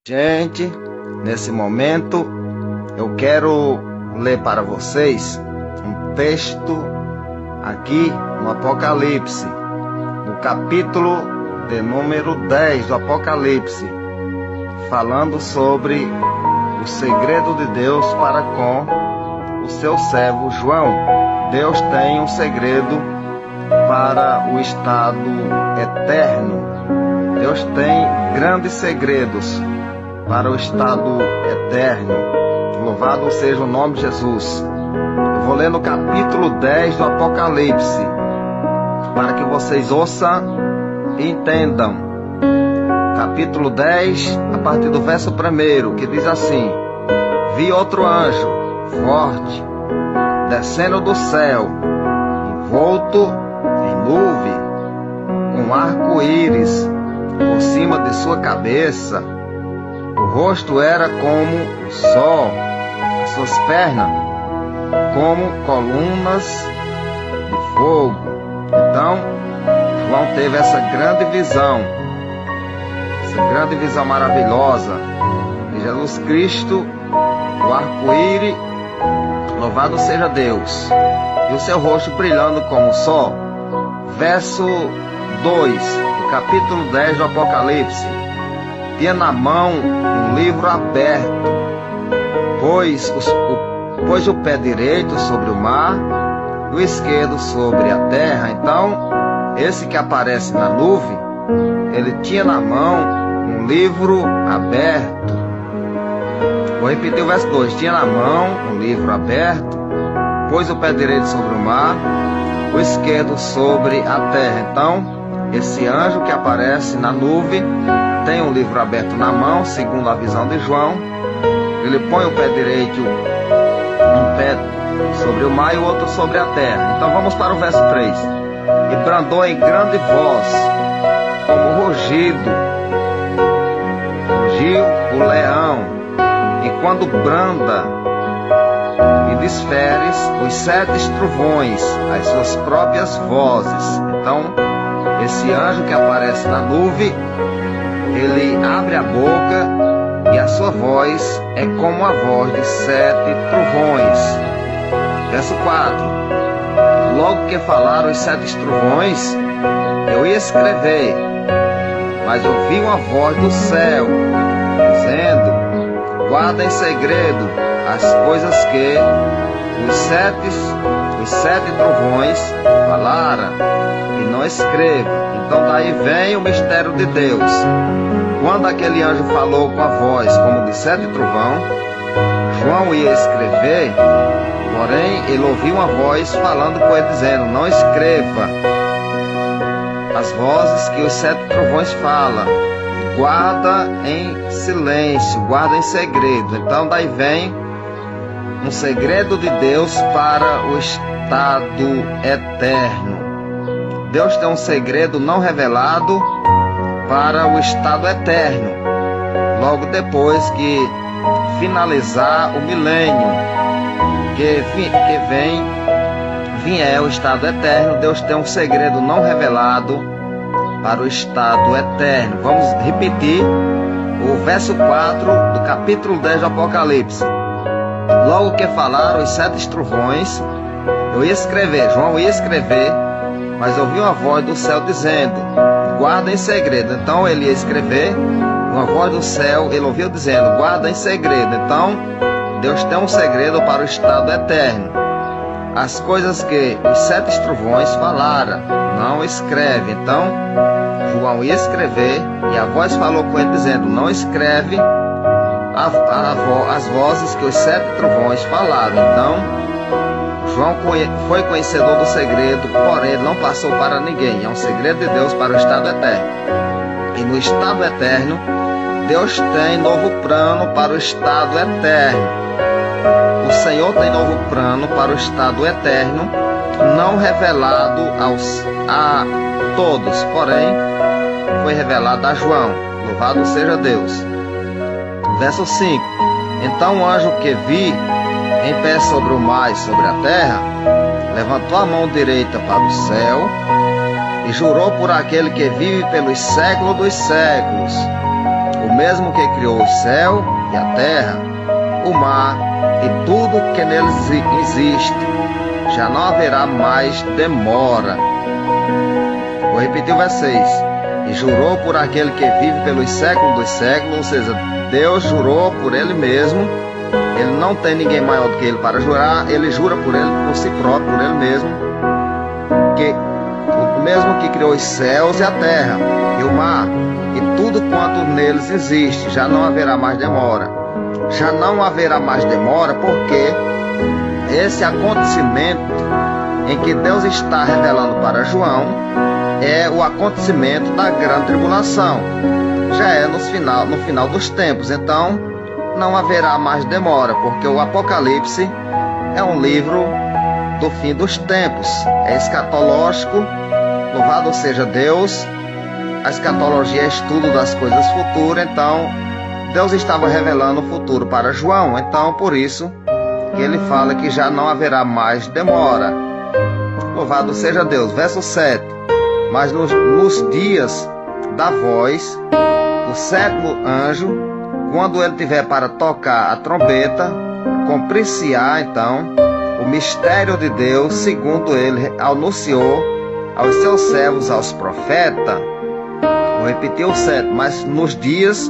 Gente, nesse momento eu quero ler para vocês um texto aqui no Apocalipse, no capítulo de número 10 do Apocalipse, falando sobre o segredo de Deus para com o seu servo João. Deus tem um segredo para o estado eterno. Deus tem grandes segredos para o estado eterno. Louvado seja o nome de Jesus. Eu vou ler no capítulo 10 do Apocalipse, para que vocês ouçam e entendam. Capítulo 10, a partir do verso 1, que diz assim: Vi outro anjo forte descendo do céu, envolto em nuvem, com arco-íris por cima de sua cabeça. O rosto era como o sol, as suas pernas como colunas de fogo. Então João teve essa grande visão maravilhosa de Jesus Cristo, o arco-íris, louvado seja Deus, e o seu rosto brilhando como o sol. Verso 2 do capítulo 10 do Apocalipse: tinha na mão um livro aberto, pôs o pé direito sobre o mar e o esquerdo sobre a terra. Então, esse que aparece na nuvem, ele tinha na mão um livro aberto. Vou repetir o verso 2: tinha na mão um livro aberto, pôs o pé direito sobre o mar, o esquerdo sobre a terra. Então, esse anjo que aparece na nuvem tem um livro aberto na mão, segundo a visão de João. Ele põe o pé direito, um pé sobre o mar e o outro sobre a terra. Então vamos para o verso 3. E bradou em grande voz, como rugiu o leão. E quando branda e desferes os 7 trovões, as suas próprias vozes. Então, esse anjo que aparece na nuvem, ele abre a boca e a sua voz é como a voz de 7 trovões. Verso 4: logo que falaram os 7 trovões, eu ia escrever, mas ouvi uma voz do céu, dizendo: guarda em segredo as coisas que os sete trovões falaram, e não escreva. Então daí vem o mistério de Deus. Quando aquele anjo falou com a voz como de 7 trovão, João ia escrever, porém ele ouviu uma voz falando com ele, dizendo: não escreva as vozes que os 7 trovões falam, guarda em silêncio, guarda em segredo. Então daí vem um segredo de Deus para o estado eterno. Deus tem um segredo não revelado para o estado eterno. Logo depois que finalizar o milênio, que vier o estado eterno, Deus tem um segredo não revelado para o estado eterno. Vamos repetir o verso 4 do capítulo 10 do Apocalipse. Logo que falaram os 7 trovões, eu ia escrever, João ia escrever, mas ouvi uma voz do céu dizendo: guarda em segredo. Então ele ia escrever, uma voz do céu, ele ouviu dizendo: guarda em segredo. Então Deus tem um segredo para o estado eterno. As coisas que os 7 trovões falaram, não escreve. Então João ia escrever, e a voz falou com ele dizendo: não escreve as vozes que os 7 trovões falaram. Então João foi conhecedor do segredo, porém ele não passou para ninguém. É um segredo de Deus para o estado eterno. E no estado eterno, Deus tem novo plano para o estado eterno. O Senhor tem novo plano para o estado eterno, não revelado a todos, porém foi revelado a João. Louvado seja Deus. Verso 5: então o anjo que vi em pé sobre o mar e sobre a terra levantou a mão direita para o céu e jurou por aquele que vive pelos séculos dos séculos, o mesmo que criou o céu e a terra, o mar e tudo que neles existe. Já não haverá mais demora. Vou repetir o verso 6. E jurou por aquele que vive pelos séculos dos séculos, ou seja, Deus jurou por Ele mesmo. Ele não tem ninguém maior do que Ele para jurar. Ele jura por Ele, por si próprio, por Ele mesmo, que o mesmo que criou os céus e a terra e o mar e tudo quanto neles existe, já não haverá mais demora. Já não haverá mais demora, porque esse acontecimento em que Deus está revelando para João é o acontecimento da grande tribulação. Já é no final dos tempos. Então não haverá mais demora, porque o Apocalipse é um livro do fim dos tempos. É escatológico. Louvado seja Deus. A escatologia é estudo das coisas futuras. Então Deus estava revelando o futuro para João. Então por isso que ele fala que já não haverá mais demora. Louvado seja Deus. Verso 7. Mas nos dias da voz do sétimo anjo, quando ele tiver para tocar a trombeta, cumprir-se-á então o mistério de Deus, segundo ele anunciou aos seus servos, aos profetas. Vou repetir o 7. Mas nos dias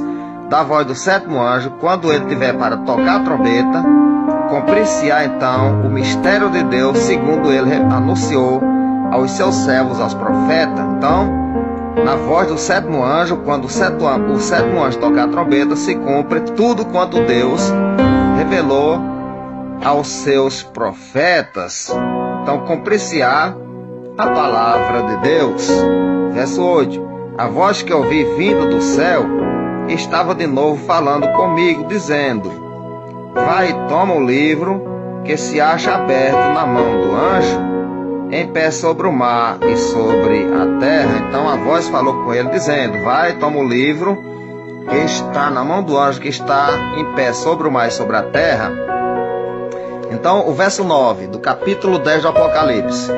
da voz do sétimo anjo, quando ele tiver para tocar a trombeta, cumprir-se-á então o mistério de Deus, segundo ele anunciou aos seus servos, aos profetas. Então, na voz do sétimo anjo, quando o sétimo anjo tocar a trombeta, se cumpre tudo quanto Deus revelou aos seus profetas. Então, cumprir-se-á a palavra de Deus. Verso 8. A voz que ouvi vindo do céu estava de novo falando comigo, dizendo: vai e toma o livro que se acha aberto na mão do anjo, em pé sobre o mar e sobre a terra. Então a voz falou com ele, dizendo: vai, toma o livro que está na mão do anjo, que está em pé sobre o mar e sobre a terra. Então o verso 9 do capítulo 10 do Apocalipse.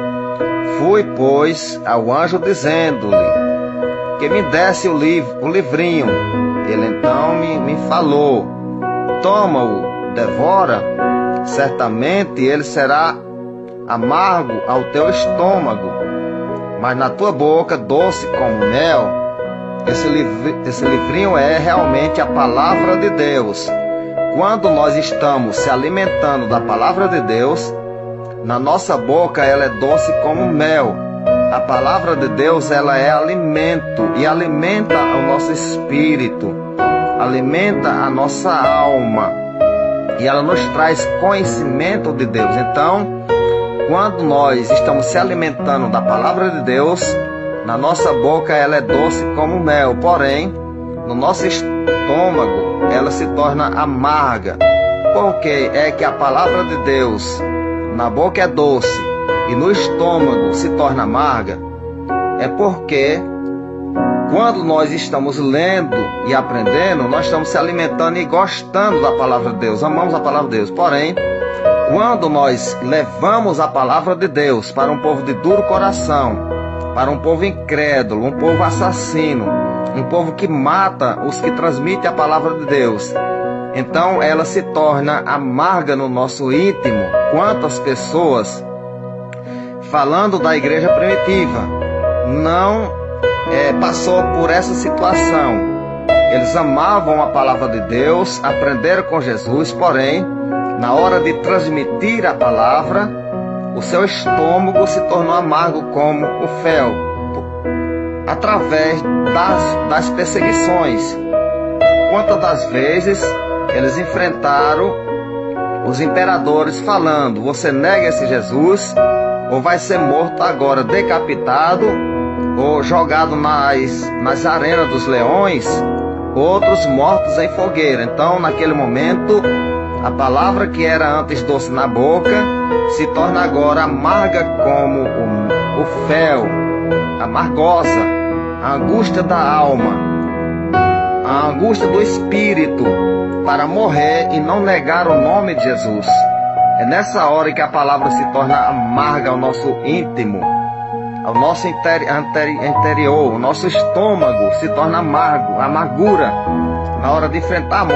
Fui, pois, ao anjo, dizendo-lhe que me desse o livrinho. Ele então me falou: toma-o, devora, certamente ele será amargo ao teu estômago, mas na tua boca doce como mel. Esse livrinho é realmente a palavra de Deus. Quando nós estamos se alimentando da palavra de Deus, na nossa boca ela é doce como mel. A palavra de Deus, ela é alimento e alimenta o nosso espírito, alimenta a nossa alma e ela nos traz conhecimento de Deus. Então, quando nós estamos se alimentando da palavra de Deus, na nossa boca ela é doce como mel, porém, no nosso estômago ela se torna amarga. Porque é que a palavra de Deus na boca é doce e no estômago se torna amarga? É porque quando nós estamos lendo e aprendendo, nós estamos se alimentando e gostando da palavra de Deus, amamos a palavra de Deus. Porém, quando nós levamos a palavra de Deus para um povo de duro coração, para um povo incrédulo, um povo assassino, um povo que mata os que transmitem a palavra de Deus, então ela se torna amarga no nosso íntimo. Quantas pessoas, falando da igreja primitiva, não passou por essa situação? Eles amavam a palavra de Deus, aprenderam com Jesus, porém, na hora de transmitir a palavra, o seu estômago se tornou amargo como o fel, através das perseguições. Quantas das vezes eles enfrentaram os imperadores falando: você nega esse Jesus, ou vai ser morto agora, decapitado, ou jogado nas arenas dos leões, outros mortos em fogueira. Então, naquele momento, a palavra que era antes doce na boca se torna agora amarga como o fel, amargosa, a angústia da alma, a angústia do espírito para morrer e não negar o nome de Jesus. É nessa hora que a palavra se torna amarga ao nosso íntimo, ao nosso interior, o nosso estômago se torna amargo, amargura. na hora de enfrentar a morte.